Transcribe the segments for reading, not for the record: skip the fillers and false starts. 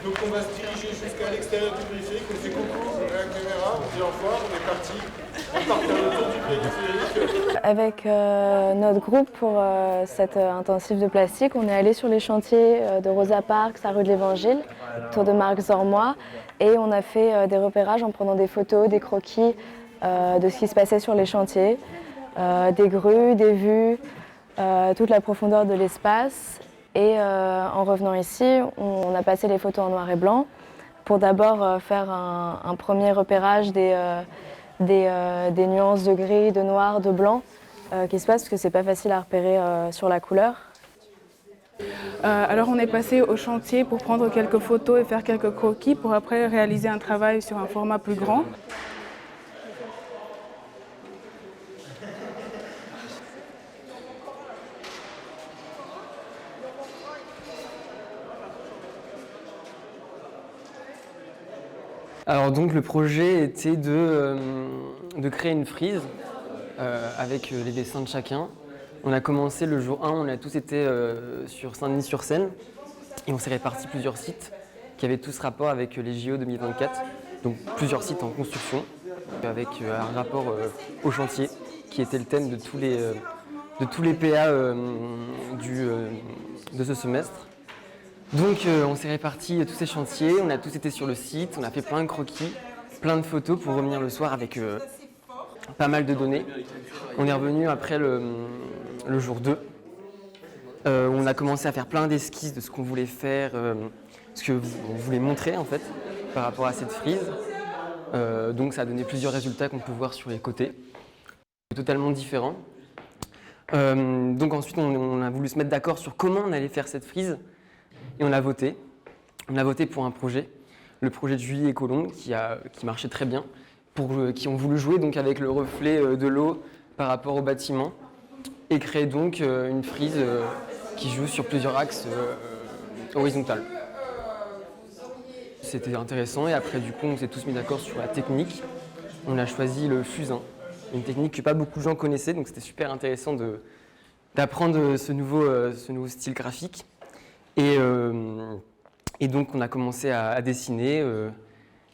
Donc on va se diriger jusqu'à l'extérieur du périphérique, on fait coucou, on met la caméra, on dit au revoir, on est parti. On part faire le tour du périphérique. Avec notre groupe pour cette intensive de plastique, on est allé sur les chantiers de Rosa Parks, à rue de l'Évangile, autour de Marc Zormois, et on a fait des repérages en prenant des photos, des croquis de ce qui se passait sur les chantiers, des grues, des vues, toute la profondeur de l'espace. Et en revenant ici, on a passé les photos en noir et blanc pour d'abord faire un premier repérage des nuances de gris, de noir, de blanc qui se passent parce que c'est pas facile à repérer sur la couleur. Alors on est passé au chantier pour prendre quelques photos et faire quelques croquis pour après réaliser un travail sur un format plus grand. Alors donc le projet était de créer une frise avec les dessins de chacun. On a commencé le jour 1, on a tous été sur Saint-Denis-sur-Seine et on s'est répartis plusieurs sites qui avaient tous rapport avec les JO 2024. Donc plusieurs sites en construction avec un rapport au chantier qui était le thème de tous les PA de ce semestre. Donc on s'est répartis tous ces chantiers, on a tous été sur le site, on a fait plein de croquis, plein de photos pour revenir le soir avec pas mal de données. On est revenu après le jour 2. On a commencé à faire plein d'esquisses de ce qu'on voulait faire, ce qu'on voulait montrer en fait par rapport à cette frise. Donc ça a donné plusieurs résultats qu'on peut voir sur les côtés, totalement différents. Donc ensuite on a voulu se mettre d'accord sur comment on allait faire cette frise. Et on a voté. On a voté pour un projet, le projet de Julie et Colombe, qui marchait très bien, qui ont voulu jouer donc avec le reflet de l'eau par rapport au bâtiment et créer donc une frise qui joue sur plusieurs axes horizontaux. C'était intéressant et après du coup on s'est tous mis d'accord sur la technique. On a choisi le fusain, une technique que pas beaucoup de gens connaissaient, donc c'était super intéressant d'apprendre ce nouveau style graphique. Et donc on a commencé à dessiner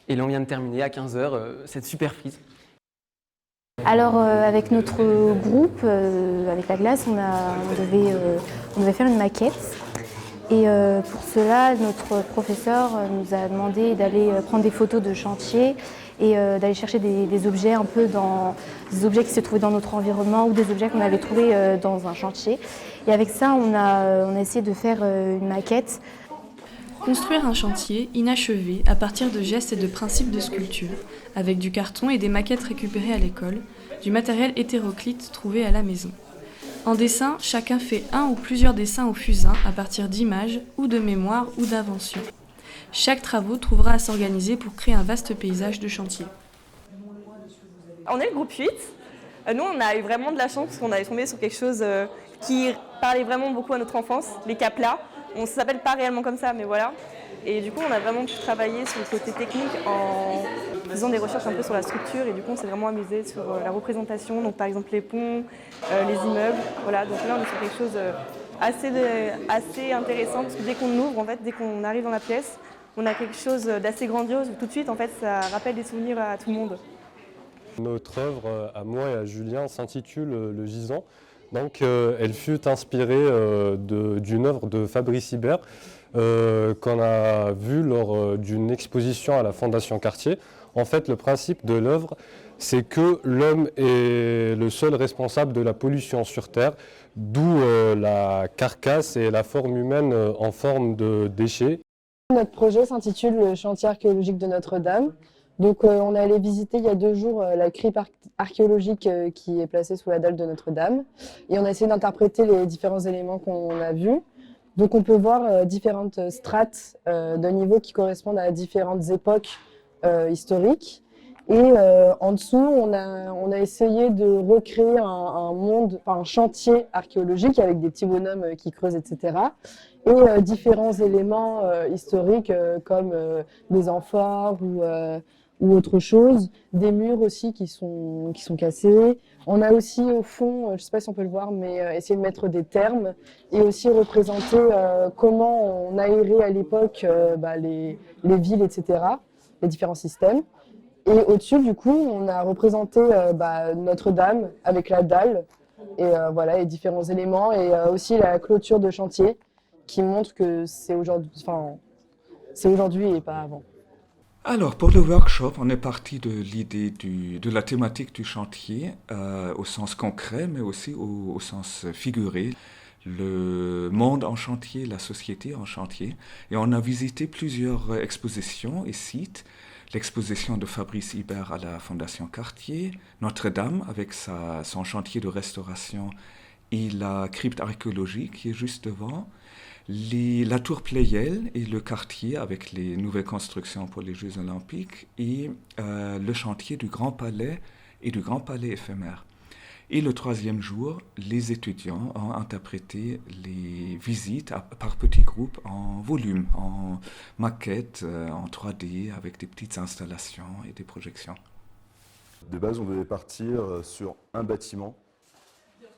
et là on vient de terminer à 15h cette super frise. Alors avec notre groupe, avec la classe, on devait faire une maquette. Et pour cela, notre professeur nous a demandé d'aller prendre des photos de chantier et d'aller chercher des objets des objets qui se trouvaient dans notre environnement ou des objets qu'on avait trouvés dans un chantier. Et avec ça, on a essayé de faire une maquette. Construire un chantier inachevé à partir de gestes et de principes de sculpture, avec du carton et des maquettes récupérées à l'école, du matériel hétéroclite trouvé à la maison. En dessin, chacun fait un ou plusieurs dessins au fusain à partir d'images ou de mémoires ou d'inventions. Chaque travaux trouvera à s'organiser pour créer un vaste paysage de chantier. On est le groupe 8. Nous, on a eu vraiment de la chance parce qu'on est tombé sur quelque chose qui parlait vraiment beaucoup à notre enfance, les caplas. On ne s'appelle pas réellement comme ça, mais voilà. Et du coup, on a vraiment pu travailler sur le côté technique en faisant des recherches un peu sur la structure. Et du coup, on s'est vraiment amusé sur la représentation, donc par exemple les ponts, les immeubles. Voilà, donc là, on est sur quelque chose assez intéressant parce que dès qu'on ouvre, en fait, dès qu'on arrive dans la pièce, on a quelque chose d'assez grandiose. Tout de suite, en fait, ça rappelle des souvenirs à tout le monde. Notre œuvre, à moi et à Julien, s'intitule Le Gisant. Donc, elle fut inspirée d'une œuvre de Fabrice Hibert qu'on a vue lors d'une exposition à la Fondation Cartier. En fait, le principe de l'œuvre, c'est que l'homme est le seul responsable de la pollution sur Terre, d'où la carcasse et la forme humaine en forme de déchets. Notre projet s'intitule Le chantier archéologique de Notre-Dame. Donc on est allé visiter il y a 2 jours la crypte archéologique qui est placée sous la dalle de Notre-Dame. Et on a essayé d'interpréter les différents éléments qu'on a vus. Donc on peut voir différentes strates de niveau qui correspondent à différentes époques historiques. Et en dessous, on a essayé de recréer un chantier archéologique avec des petits bonhommes qui creusent, etc. Et différents éléments historiques comme des amphores ou autre chose. Des murs aussi qui sont cassés. On a aussi au fond, je ne sais pas si on peut le voir, mais essayer de mettre des termes et aussi représenter comment on aérait à l'époque les villes, etc., les différents systèmes. Et au-dessus, du coup, on a représenté Notre-Dame avec la dalle et voilà, les différents éléments et aussi la clôture de chantier qui montre que c'est aujourd'hui et pas avant. Alors, pour le workshop, on est parti de l'idée de la thématique du chantier au sens concret, mais aussi au sens figuré. Le monde en chantier, la société en chantier. Et on a visité plusieurs expositions et sites. L'exposition de Fabrice Hibert à la Fondation Cartier, Notre-Dame avec son chantier de restauration et la crypte archéologique qui est juste devant. La tour Pleyel et le quartier avec les nouvelles constructions pour les Jeux Olympiques et le chantier du Grand Palais et du Grand Palais éphémère. Et le troisième jour, les étudiants ont interprété les visites par petits groupes en volume, en maquettes, en 3D, avec des petites installations et des projections. De base, on devait partir sur un bâtiment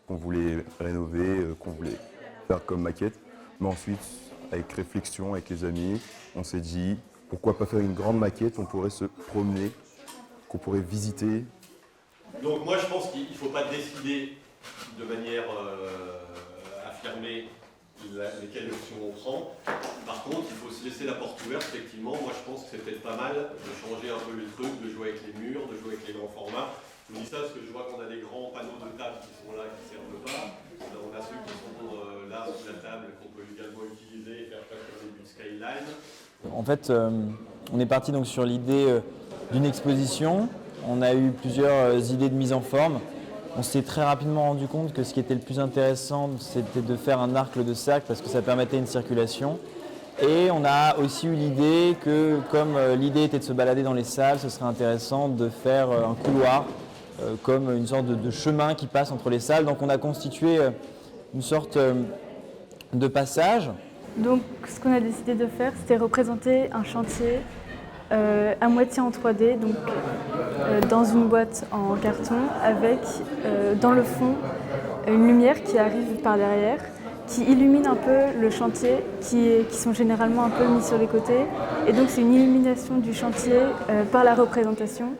qu'on voulait rénover, qu'on voulait faire comme maquette. Mais ensuite, avec réflexion, avec les amis, on s'est dit, pourquoi pas faire une grande maquette, on pourrait se promener, qu'on pourrait visiter. Donc moi je pense qu'il ne faut pas décider de manière affirmée lesquelles options on prend. Par contre, il faut se laisser la porte ouverte, effectivement. Moi je pense que c'est peut-être pas mal de changer un peu les trucs, de jouer avec les murs, de jouer avec les grands formats. Je vous dis ça parce que je vois qu'on a des grands panneaux de table qui sont là, qui ne servent pas. On a ceux qui sont là sous la table qu'on peut également utiliser et faire comme des skyline. En fait, on est parti donc sur l'idée d'une exposition. On a eu plusieurs idées de mise en forme. On s'est très rapidement rendu compte que ce qui était le plus intéressant, c'était de faire un arc de cercle parce que ça permettait une circulation. Et on a aussi eu l'idée que, comme l'idée était de se balader dans les salles, ce serait intéressant de faire un couloir, comme une sorte de chemin qui passe entre les salles. Donc on a constitué une sorte de passage. Donc ce qu'on a décidé de faire, c'était représenter un chantier à moitié en 3D, donc dans une boîte en carton, avec dans le fond une lumière qui arrive par derrière, qui illumine un peu le chantier, qui sont généralement un peu mis sur les côtés. Et donc c'est une illumination du chantier par la représentation,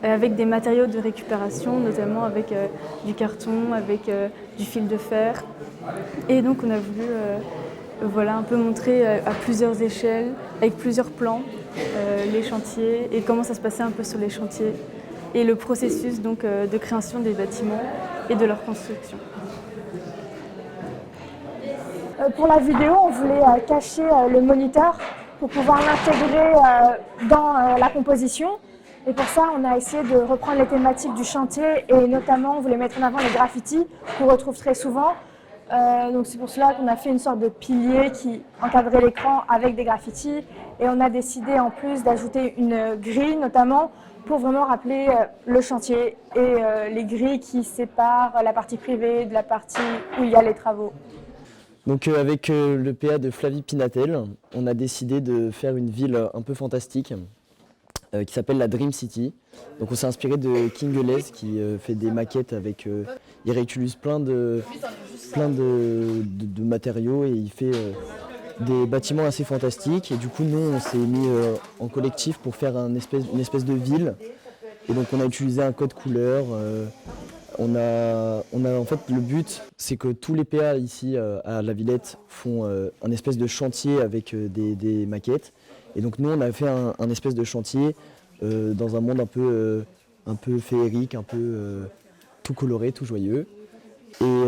avec des matériaux de récupération, notamment avec du carton, avec du fil de fer. Et donc on a voulu un peu montrer à plusieurs échelles, avec plusieurs plans, les chantiers et comment ça se passait un peu sur les chantiers et le processus donc, de création des bâtiments et de leur construction. Pour la vidéo, on voulait cacher le moniteur pour pouvoir l'intégrer dans la composition. Et pour ça, on a essayé de reprendre les thématiques du chantier et notamment, on voulait mettre en avant les graffitis qu'on retrouve très souvent. Donc c'est pour cela qu'on a fait une sorte de pilier qui encadrait l'écran avec des graffitis et on a décidé en plus d'ajouter une grille notamment pour vraiment rappeler le chantier et les grilles qui séparent la partie privée de la partie où il y a les travaux. Donc avec le PA de Flavie Pinatel, on a décidé de faire une ville un peu fantastique qui s'appelle la Dream City. Donc on s'est inspiré de King Les qui fait des maquettes avec... il réutilise plein de matériaux et il fait des bâtiments assez fantastiques. Et du coup nous on s'est mis en collectif pour faire une espèce de ville. Et donc on a utilisé un code couleur. En fait le but c'est que tous les PA ici à la Villette font un espèce de chantier avec des maquettes. Et donc nous on a fait un espèce de chantier dans un monde un peu féerique, un peu tout coloré, tout joyeux. Et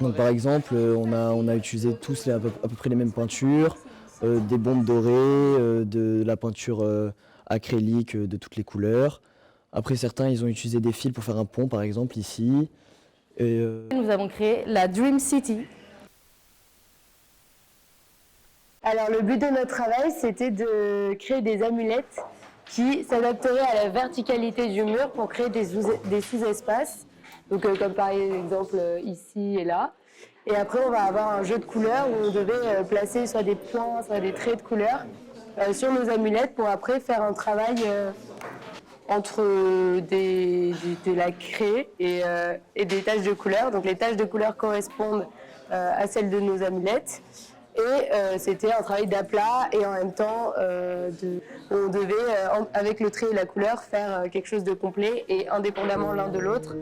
donc par exemple on a utilisé tous à peu près les mêmes peintures, des bombes dorées, de la peinture acrylique de toutes les couleurs. Après certains ils ont utilisé des fils pour faire un pont par exemple ici. Et, Nous avons créé la Dream City. Alors le but de notre travail, c'était de créer des amulettes qui s'adapteraient à la verticalité du mur pour créer des sous-espaces. Donc comme par exemple ici et là. Et après on va avoir un jeu de couleurs où on devait placer soit des points, soit des traits de couleurs sur nos amulettes pour après faire un travail entre de la craie et des taches de couleur. Donc les taches de couleur correspondent à celles de nos amulettes. Et c'était un travail d'aplat et en même temps, on devait, avec le trait et la couleur, faire quelque chose de complet et indépendamment l'un de l'autre.